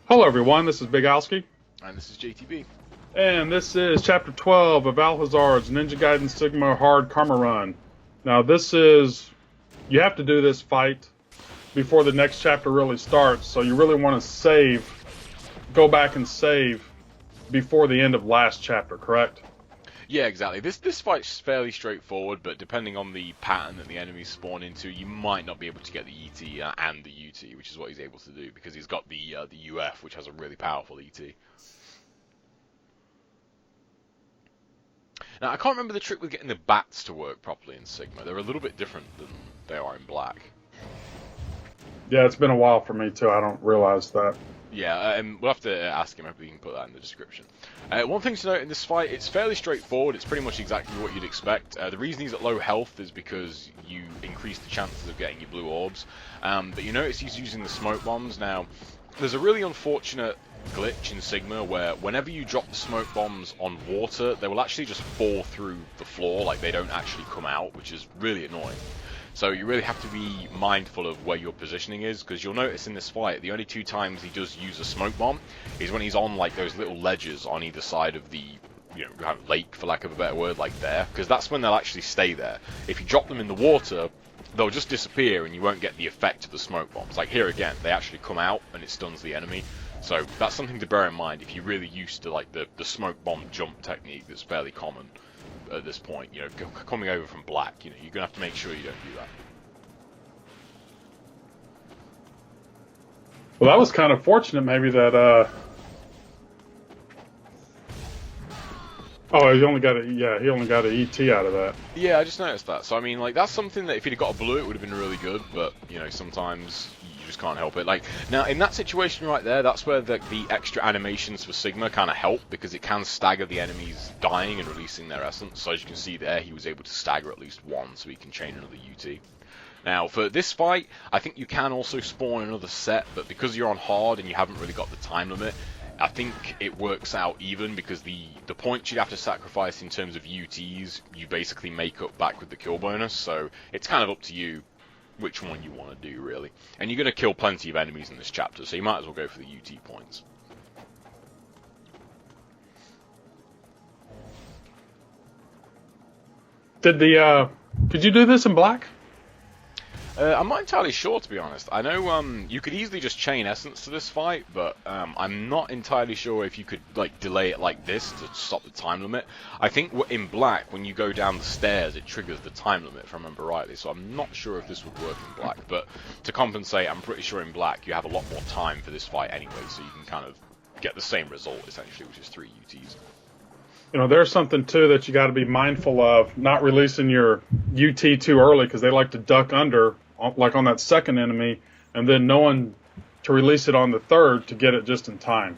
Hello everyone, this is Big Alski, And this is JTB. and this is Chapter 12 of Alhazard's Ninja Gaiden Sigma Hard Karma Run. Now you have to do this fight before the next chapter really starts, so you really want to go back and save before the end of last chapter, correct? Yeah, exactly. This fight's fairly straightforward, but depending on the pattern that the enemies spawn into, you might not be able to get the ET and the UT, which is what he's able to do, because he's got the UF, which has a really powerful ET. Now, I can't remember the trick with getting the bats to work properly in Sigma. They're a little bit different than they are in Black. Yeah, it's been a while for me too, I don't realize that. Yeah, we'll have to ask him if we can put that in the description. One thing to note in this fight, it's fairly straightforward. It's pretty much exactly what you'd expect. The reason he's at low health is because you increase the chances of getting your blue orbs. But you notice he's using the smoke bombs. Now, there's a really unfortunate glitch in Sigma where whenever you drop the smoke bombs on water, they will actually just fall through the floor, like they don't actually come out, which is really annoying. So you really have to be mindful of where your positioning is, because you'll notice in this fight, the only two times he does use a smoke bomb is when he's on like those little ledges on either side of the lake, for lack of a better word, like there, because that's when they'll actually stay there. If you drop them in the water, they'll just disappear and you won't get the effect of the smoke bombs. Like here again, they actually come out and it stuns the enemy. So that's something to bear in mind if you're really used to like the smoke bomb jump technique that's fairly common at this point. Coming over from Black, you're gonna have to make sure you don't do that. Well, that was kind of fortunate, maybe, that, oh, he only got an ET out of that. Yeah, I just noticed that. So, I mean, like, that's something that if he'd have got a blue, it would have been really good, but, sometimes you just can't help it. Like, now, in that situation right there, that's where the extra animations for Sigma kind of help, because it can stagger the enemies dying and releasing their essence. So, as you can see there, he was able to stagger at least one, so he can chain another UT. Now, for this fight, I think you can also spawn another set, but because you're on hard and you haven't really got the time limit, I think it works out even, because the points you'd have to sacrifice in terms of UTs, you basically make up back with the kill bonus, so it's kind of up to you which one you want to do, really. And you're going to kill plenty of enemies in this chapter, so you might as well go for the UT points. Could you do this in Black? I'm not entirely sure, to be honest. I know you could easily just chain essence to this fight, but I'm not entirely sure if you could like delay it like this to stop the time limit. I think in Black, when you go down the stairs, it triggers the time limit, if I remember rightly, so I'm not sure if this would work in Black. But to compensate, I'm pretty sure in Black you have a lot more time for this fight anyway, so you can kind of get the same result, essentially, which is 3 UTs. There's something, too, that you got to be mindful of, not releasing your UT too early, because they like to duck under, like on that second enemy, and then knowing to release it on the third to get it just in time.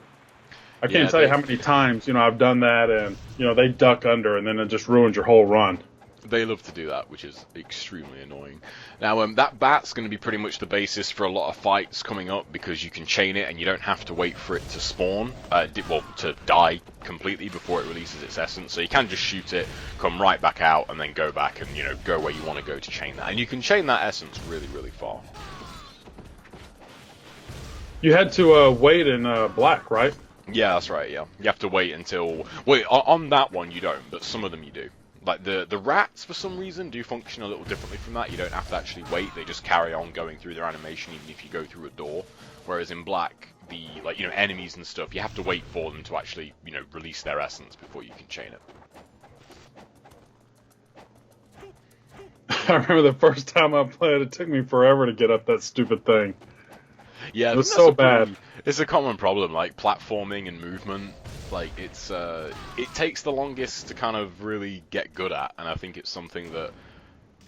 I can't tell you how many times, I've done that, and, they duck under, and then it just ruins your whole run. They love to do that, which is extremely annoying. Now, that bat's going to be pretty much the basis for a lot of fights coming up, because you can chain it and you don't have to wait for it to spawn, to die completely before it releases its essence. So you can just shoot it, come right back out, and then go back and, go where you want to go to chain that. And you can chain that essence really, really far. You had to wait in Black, right? Yeah, that's right, yeah. You have to wait until... Wait, on that one you don't, but some of them you do. Like, the rats, for some reason, do function a little differently from that. You don't have to actually wait. They just carry on going through their animation, even if you go through a door. Whereas in Black, enemies and stuff, you have to wait for them to actually, release their essence before you can chain it. I remember the first time I played, it took me forever to get up that stupid thing. Yeah, it was so bad. It's a common problem, like platforming and movement. Like it takes the longest to kind of really get good at, and I think it's something that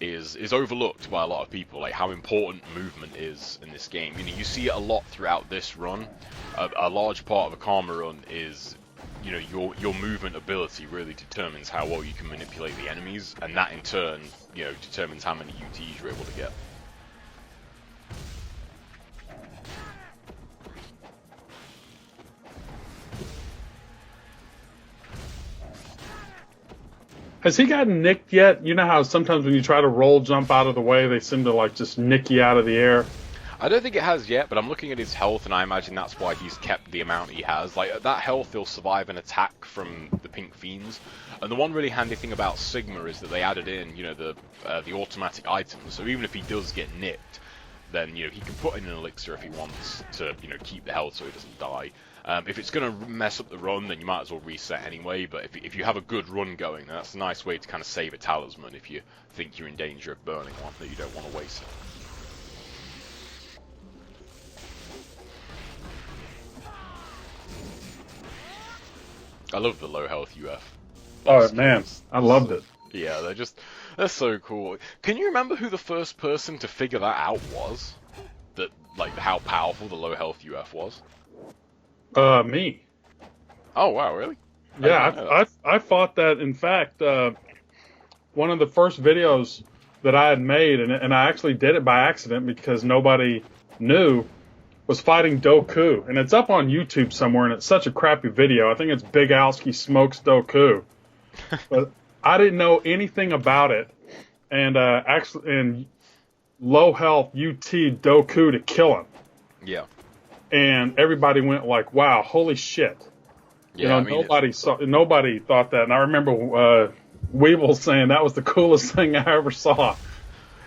is overlooked by a lot of people. Like how important movement is in this game. You see it a lot throughout this run. A large part of a Karma run is, your movement ability really determines how well you can manipulate the enemies, and that in turn, determines how many UTs you're able to get. Has he gotten nicked yet? You know how sometimes when you try to roll jump out of the way, they seem to like just nick you out of the air? I don't think it has yet, but I'm looking at his health, and I imagine that's why he's kept the amount he has. Like, at that health, he'll survive an attack from the Pink Fiends. And the one really handy thing about Sigma is that they added in, you know, the automatic items. So even if he does get nicked, then, you know, he can put in an elixir if he wants to, you know, keep the health so he doesn't die. If it's going to mess up the run, then you might as well reset anyway. But if you have a good run going, then that's a nice way to kind of save a talisman if you think you're in danger of burning one that you don't want to waste it. I love the low health UF. Oh man, I loved it. Yeah, they're so cool. Can you remember who the first person to figure that out was? That, like, how powerful the low health UF was? Me. Oh wow, really? Yeah, I thought that. In fact, one of the first videos that I had made, and I actually did it by accident because nobody knew, was fighting Doku, and it's up on YouTube somewhere, and it's such a crappy video. I think it's Big Alski Smokes Doku, but I didn't know anything about it, and and low health UT Doku to kill him. Yeah. And everybody went like, "Wow, holy shit!" Yeah, you know, nobody thought that, and I remember Weevil saying that was the coolest thing I ever saw.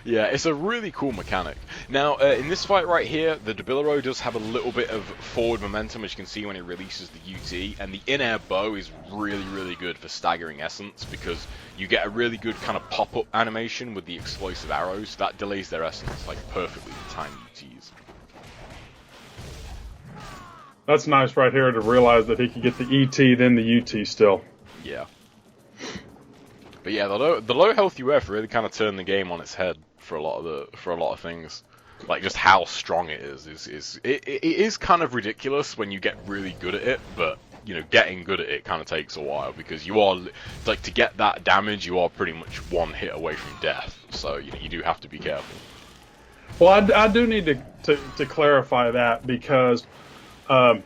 Yeah, it's a really cool mechanic. Now, in this fight right here, the Debilero does have a little bit of forward momentum, as you can see when it releases the UT, and the in-air bow is really, really good for staggering essence, because you get a really good kind of pop-up animation with the explosive arrows. That delays their essence, like, perfectly to time UTs. That's nice right here to realize that he could get the ET, then the UT still. Yeah. But yeah, the low health UF really kind of turned the game on its head for a lot of things. Like, just how strong it is it is kind of ridiculous when you get really good at it, but you know, getting good at it kind of takes a while, because you are, like, to get that damage, you are pretty much one hit away from death. So you know, you do have to be careful. Well, I do need to clarify that, because I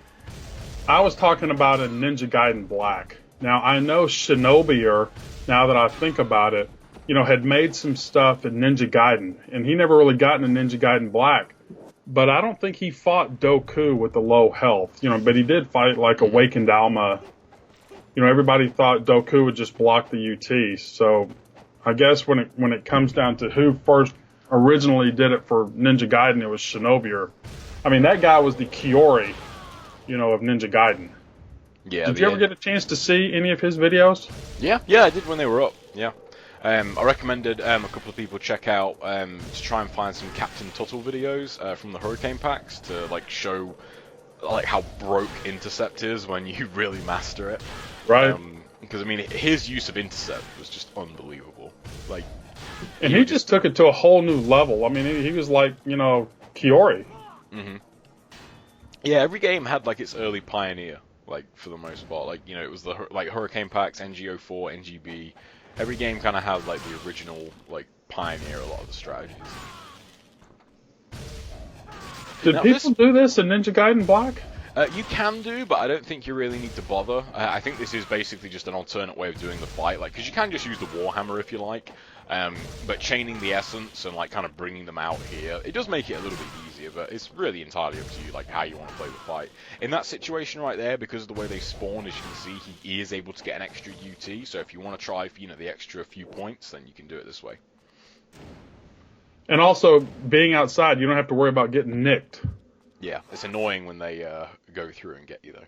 was talking about a Ninja Gaiden Black. Now, I know Shinobier, now that I think about it, you know, had made some stuff in Ninja Gaiden, and he never really got into Ninja Gaiden Black. But I don't think he fought Doku with the low health, you know, but he did fight, like, Awakened Alma. You know, everybody thought Doku would just block the UT. So I guess when it comes down to who first originally did it for Ninja Gaiden, it was Shinobier. I mean, that guy was the Kiori, you know, of Ninja Gaiden. Yeah. Did you ever get a chance to see any of his videos? Yeah, I did when they were up. Yeah. I recommended a couple of people check out to try and find some Captain Tuttle videos from the Hurricane packs to, like, show, like, how broke Intercept is when you really master it. Right. Because I mean, his use of Intercept was just unbelievable. Like, and he just took it to a whole new level. I mean, he was like, you know, Kiori. Mm-hmm. Yeah, every game had, like, its early pioneer, like, for the most part. Like, you know, it was the, like, Hurricane packs, NGO4, NGB. Every game kind of had, like, the original, like, pioneer a lot of the strategies. Did now, people do this in Ninja Gaiden Black? You can do, but I don't think you really need to bother. I think this is basically just an alternate way of doing the fight, like, because you can just use the Warhammer if you like, but chaining the essence and, like, kind of bringing them out here, it does make it a little bit easier, but it's really entirely up to you, like, how you want to play the fight. In that situation right there, because of the way they spawn, as you can see, he is able to get an extra UT, so if you want to try, you know, the extra few points, then you can do it this way. And also, being outside, you don't have to worry about getting nicked. Yeah, it's annoying when they go through and get you, though.